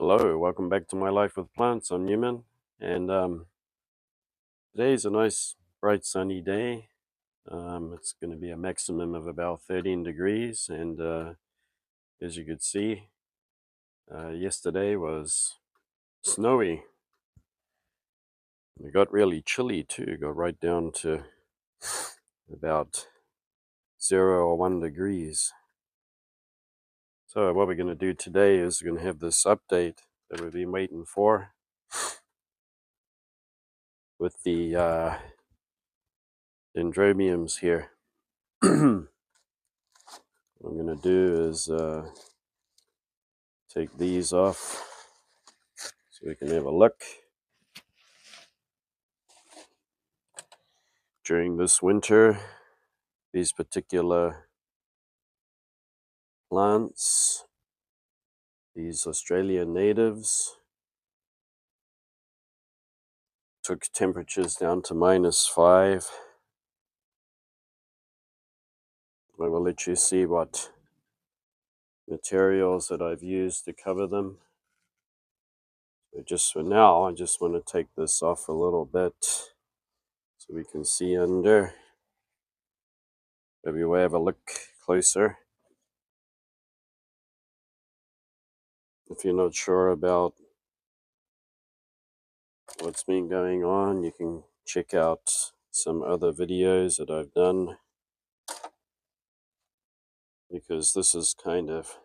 Hello, welcome back to My Life with Plants. I'm Newman, and today's a nice, bright, sunny day. It's going to be a maximum of about 13 degrees, and as you could see, yesterday was snowy. It got really chilly too. It got right down to about 0 or 1 degrees. So what we're going to do today is we're going to have this update that we've been waiting for with the dendrobiums here. What I'm going to do is take these off so we can have a look. During this winter, these particular plants, these Australian natives, took temperatures down to -5. I will let you see what materials that I've used to cover them. So just for now, I just want to take this off a little bit so we can see under. Maybe we'll have a look closer. If you're not sure about what's been going on, you can check out some other videos that I've done, because this is kind of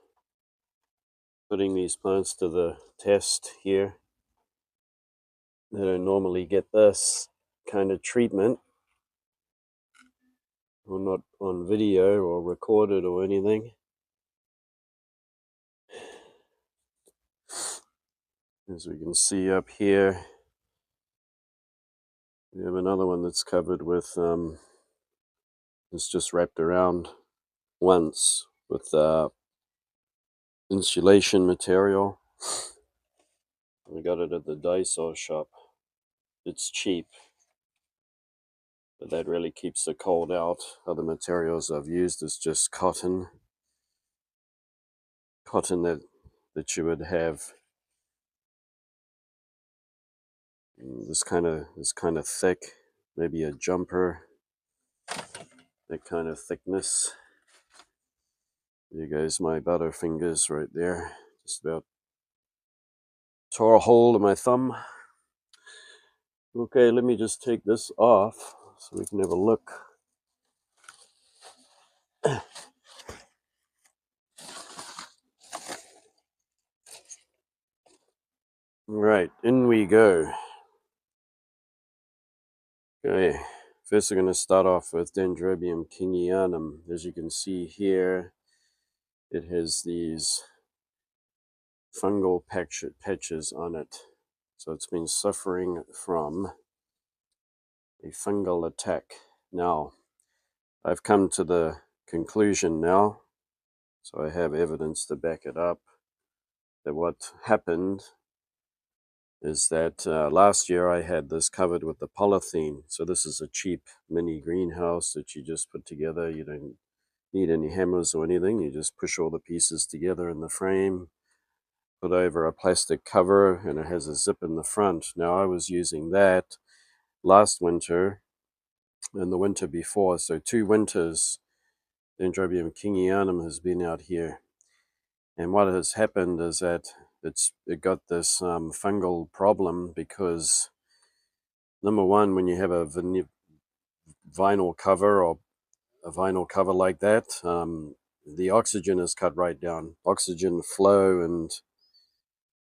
putting these plants to the test here. They don't normally get this kind of treatment, or not on video or recorded or anything. As we can see up here, we have another one that's covered with it's just wrapped around once with insulation material. We got it at the Daiso shop. It's cheap, but that really keeps the cold out. Other materials I've used is just cotton that you would have this kind of thick, maybe a jumper, that kind of thickness. There goes my butterfingers right there. Just about tore a hole in my thumb. Okay, let me just take this off so we can have a look. Right, in we go. Okay, first we're going to start off with Dendrobium kingianum. As you can see here, it has these fungal patches on it. So it's been suffering from a fungal attack. Now, I've come to the conclusion now, so I have evidence to back it up, that what happened is that last year I had this covered with the polythene. So this is a cheap mini greenhouse that you just put together. You don't need any hammers or anything. You just push all the pieces together in the frame, put over a plastic cover, and it has a zip in the front. Now I was using that last winter and the winter before. So 2 winters, Dendrobium kingianum has been out here. And what has happened is that it got this fungal problem because, number one, when you have a vinyl cover or a vinyl cover like that, the oxygen is cut right down. Oxygen flow and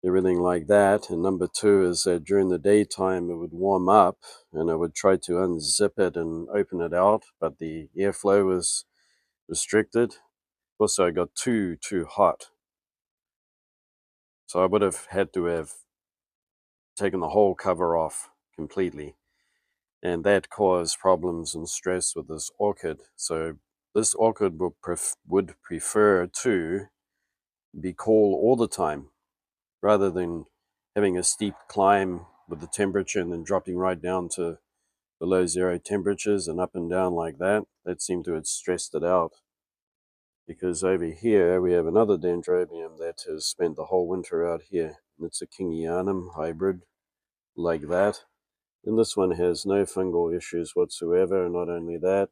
everything like that. And number two is that during the daytime it would warm up and I would try to unzip it and open it out, but the airflow was restricted. Also, I got too hot. So I would have had to have taken the whole cover off completely. And that caused problems and stress with this orchid. So this orchid would prefer to be cool all the time, rather than having a steep climb with the temperature and then dropping right down to below 0 temperatures and up and down like that. That seemed to have stressed it out. Because over here we have another dendrobium that has spent the whole winter out here. It's a kingianum hybrid like that. And this one has no fungal issues whatsoever. Not only that,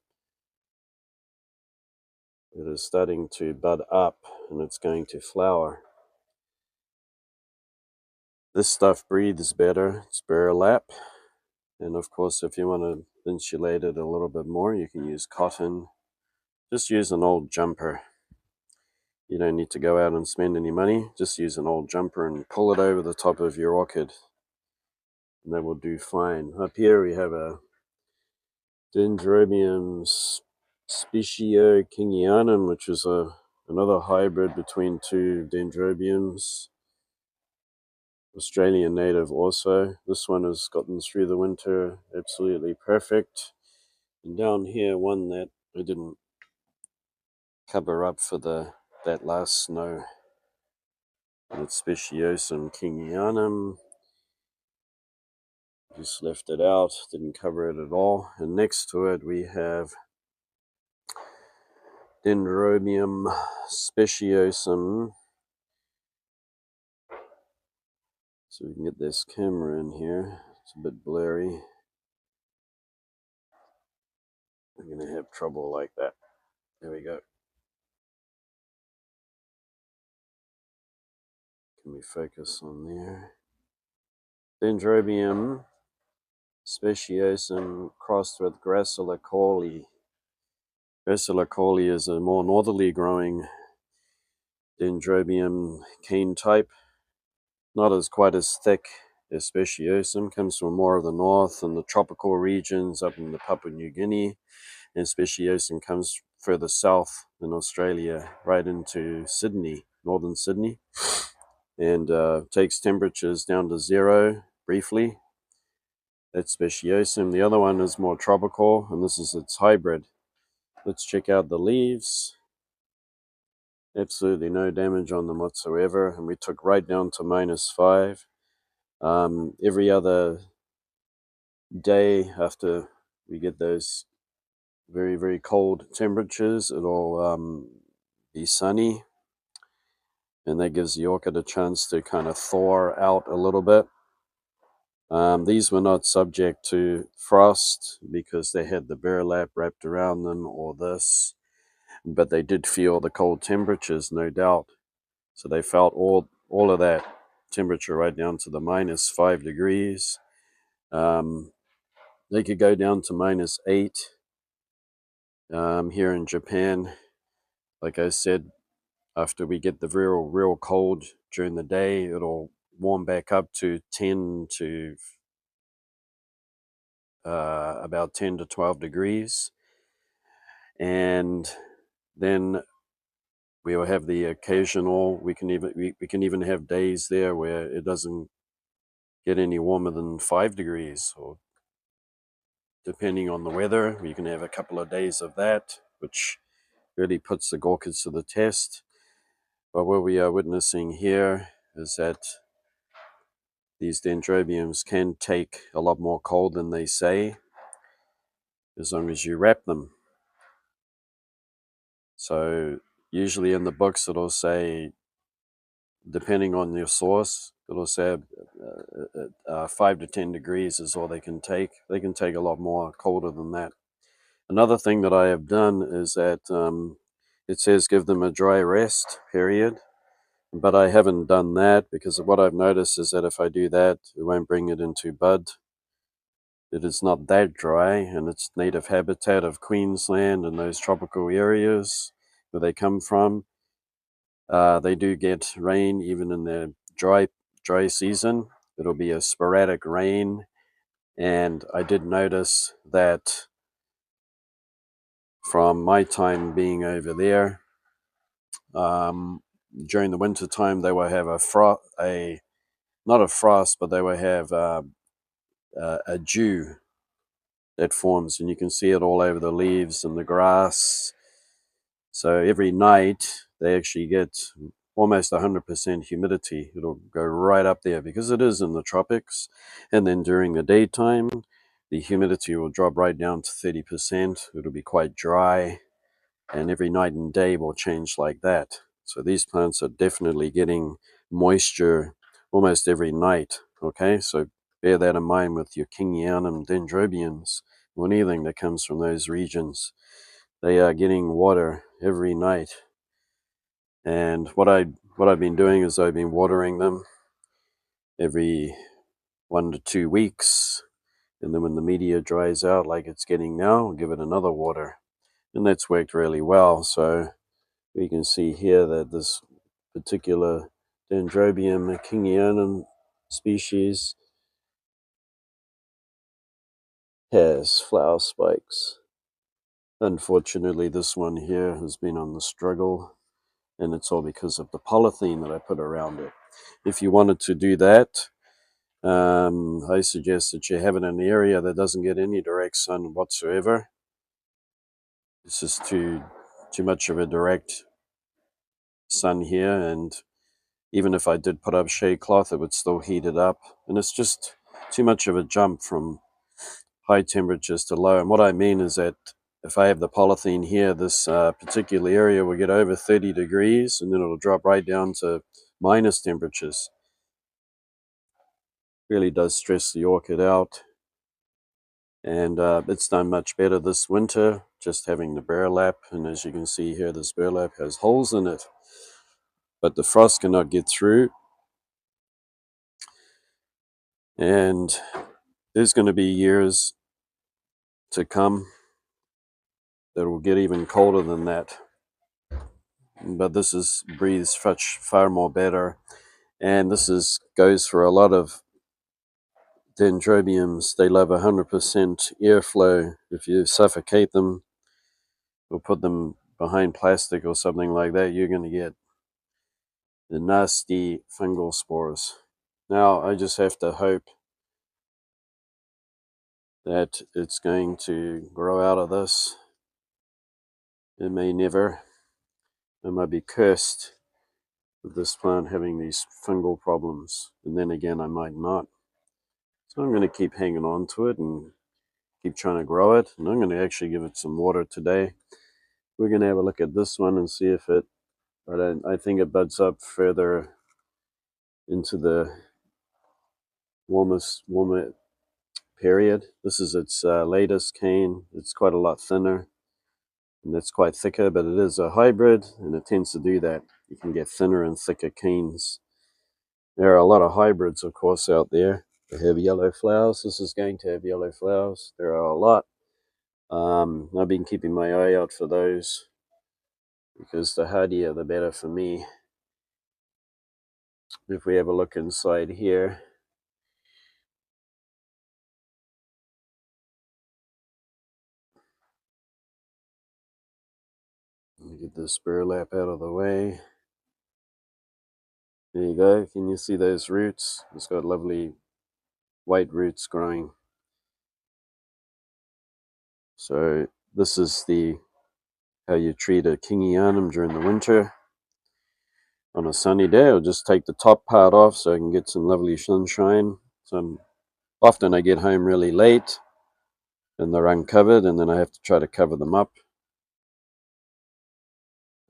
it is starting to bud up and it's going to flower. This stuff breathes better. It's burlap. And of course, if you want to insulate it a little bit more, you can use cotton. Just use an old jumper. You don't need to go out and spend any money. Just use an old jumper and pull it over the top of your orchid. And that will do fine. Up here we have a dendrobium specio kingianum, which is another hybrid between two dendrobiums. Australian native also. This one has gotten through the winter absolutely perfect. And down here, one that I didn't cover up for that last snow. And it's Speciosum kingianum. Just left it out, didn't cover it at all. And next to it we have dendrobium speciosum. So we can get this camera in here. It's a bit blurry. I'm going to have trouble like that. There we go. Can we focus on there? Dendrobium speciosum crossed with gracilocaulis. Gracilocaulis is a more northerly growing dendrobium cane type. Not as quite as thick as speciosum. Comes from more of the north and the tropical regions up in the Papua New Guinea. And speciosum comes further south in Australia, right into Sydney, northern Sydney. And takes temperatures down to 0 briefly. That's speciosum. The other one is more tropical, and this is its hybrid. Let's check out the leaves. Absolutely no damage on them whatsoever, and we took right down to -5. Every other day after we get those very, very cold temperatures, it'll be sunny, and that gives the orchid a chance to kind of thaw out a little bit. These were not subject to frost because they had the burlap wrapped around them or this, but they did feel the cold temperatures, no doubt. So they felt all of that temperature right down to the -5 degrees. They could go down to -8 here in Japan. Like I said, after we get the real cold during the day, it'll warm back up to 10 to about 10 to 12 degrees. And then we will have the occasional, we can even have days there where it doesn't get any warmer than 5 degrees, or depending on the weather, you can have a couple of days of that, which really puts the orchids to the test. But what we are witnessing here is that these dendrobiums can take a lot more cold than they say, as long as you wrap them. So usually in the books it'll say, depending on your source, it'll say 5 to 10 degrees is all they can take. They can take a lot more colder than that. Another thing that I have done is that it says give them a dry rest period, but I haven't done that because what I've noticed is that if I do that, it won't bring it into bud. It is not that dry, and it's native habitat of Queensland and those tropical areas where they come from. They do get rain even in the dry season. It'll be a sporadic rain, and I did notice that from my time being over there, during the winter time they will have not a frost, but they will have a dew that forms, and you can see it all over the leaves and the grass. So every night they actually get almost 100% humidity. It'll go right up there because it is in the tropics. And then during the daytime, the humidity will drop right down to 30%. It'll be quite dry, and every night and day will change like that. So these plants are definitely getting moisture almost every night. Okay, so bear that in mind with your kingianum dendrobiums or anything that comes from those regions. They are getting water every night. And what I've been doing is I've been watering them every 1 to 2 weeks, and then when the media dries out like it's getting now, I'll give it another water, and that's worked really well. So we can see here that this particular dendrobium kingianum species has flower spikes. Unfortunately, this one here has been on the struggle, and it's all because of the polythene that I put around it. If you wanted to do that, I suggest that you have it in an area that doesn't get any direct sun whatsoever. This is too much of a direct sun here, and even if I did put up shade cloth, it would still heat it up, and it's just too much of a jump from high temperatures to low. And what I mean is that if I have the polythene here, this particular area will get over 30 degrees, and then it'll drop right down to minus temperatures. Really does stress the orchid out. And it's done much better this winter, just having the burlap. And as you can see here, this burlap has holes in it, but the frost cannot get through. And there's going to be years to come that will get even colder than that. But this is breathes far more better. And this goes for a lot of dendrobiums. They love 100% airflow. If you suffocate them or put them behind plastic or something like that, you're going to get the nasty fungal spores. Now I just have to hope that it's going to grow out of this. It may never. I might be cursed with this plant having these fungal problems, and then again I might not. So I'm going to keep hanging on to it and keep trying to grow it, and I'm going to actually give it some water today. We're going to have a look at this one and see if it, but I think it buds up further into the warmer period. This is its latest cane. It's quite a lot thinner, and it's quite thicker, but it is a hybrid, and it tends to do that. You can get thinner and thicker canes. There are a lot of hybrids, of course, out there. They have yellow flowers. This is going to have yellow flowers. There are a lot. I've been keeping my eye out for those, because the hardier the better for me. If we have a look inside here, let me get this burlap out of the way. There you go. Can you see those roots? It's got lovely white roots growing. So this is how you treat a kingianum during the winter. On a sunny day, I'll just take the top part off so I can get some lovely sunshine. Often I get home really late and they're uncovered, and then I have to try to cover them up.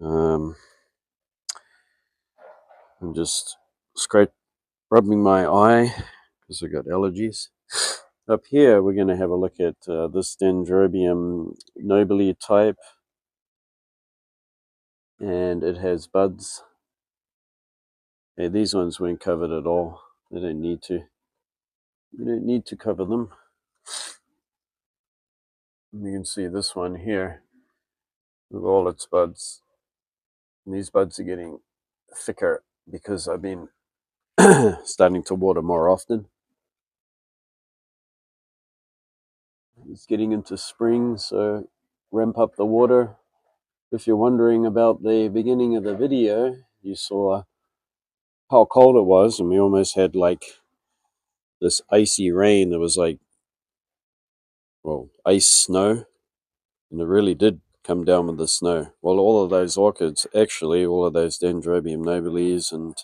I'm just rubbing my eye because I got allergies. Up here, we're going to have a look at this dendrobium nobile type, and it has buds. Hey, these ones weren't covered at all. They don't need to. You don't need to cover them. You can see this one here with all its buds. And these buds are getting thicker because I've been starting to water more often. It's getting into spring, so ramp up the water. If you're wondering about the beginning of the video, you saw how cold it was, and we almost had like this icy rain that was like, well, ice snow, and it really did come down with the snow. Well, all of those orchids, actually, all of those dendrobium nobiles and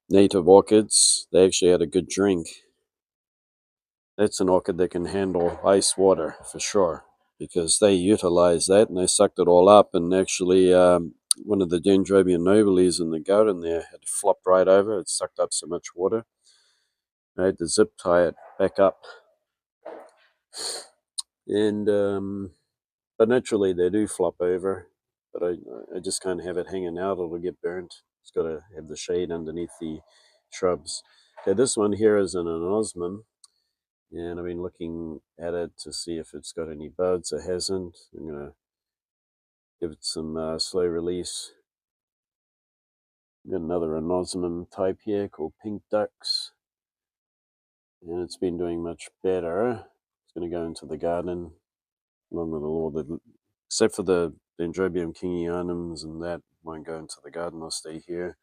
native orchids, they actually had a good drink. That's an orchid that can handle ice water for sure, because they utilize that and they sucked it all up, and actually one of the dendrobium nobiles in the garden there had flopped right over. It sucked up so much water. I had to zip tie it back up. And but naturally they do flop over. But I just can't have it hanging out, it'll get burnt. It's got to have the shade underneath the shrubs. Okay, this one here is an anosmum, and I've been looking at it to see if it's got any buds. It hasn't. I'm going to give it some slow release. Got another anosmum type here called pink ducks, and it's been doing much better. It's going to go into the garden along with all the, except for the dendrobium kingianums, and that won't go into the garden. I'll stay here.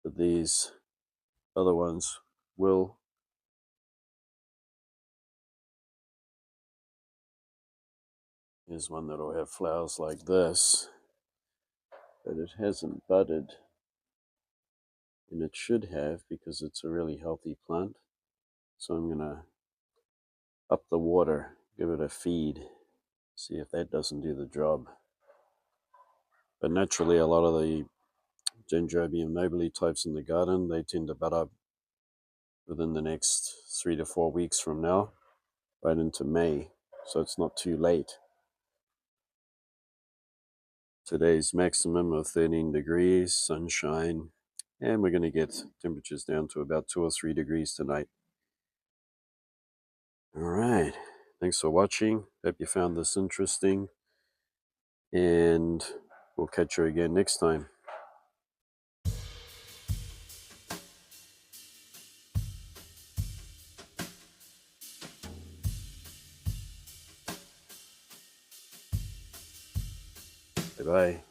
But these other ones will. Here's one that'll have flowers like this, but it hasn't budded, and it should have because it's a really healthy plant. So I'm gonna up the water, give it a feed, see if that doesn't do the job. But naturally, a lot of the dendrobium nobile types in the garden, they tend to bud up within the next 3 to 4 weeks from now, right into May. So it's not too late. Today's maximum of 13 degrees, sunshine, and we're going to get temperatures down to about 2 or 3 degrees tonight. All right. Thanks for watching. Hope you found this interesting, and we'll catch you again next time. Bye-bye.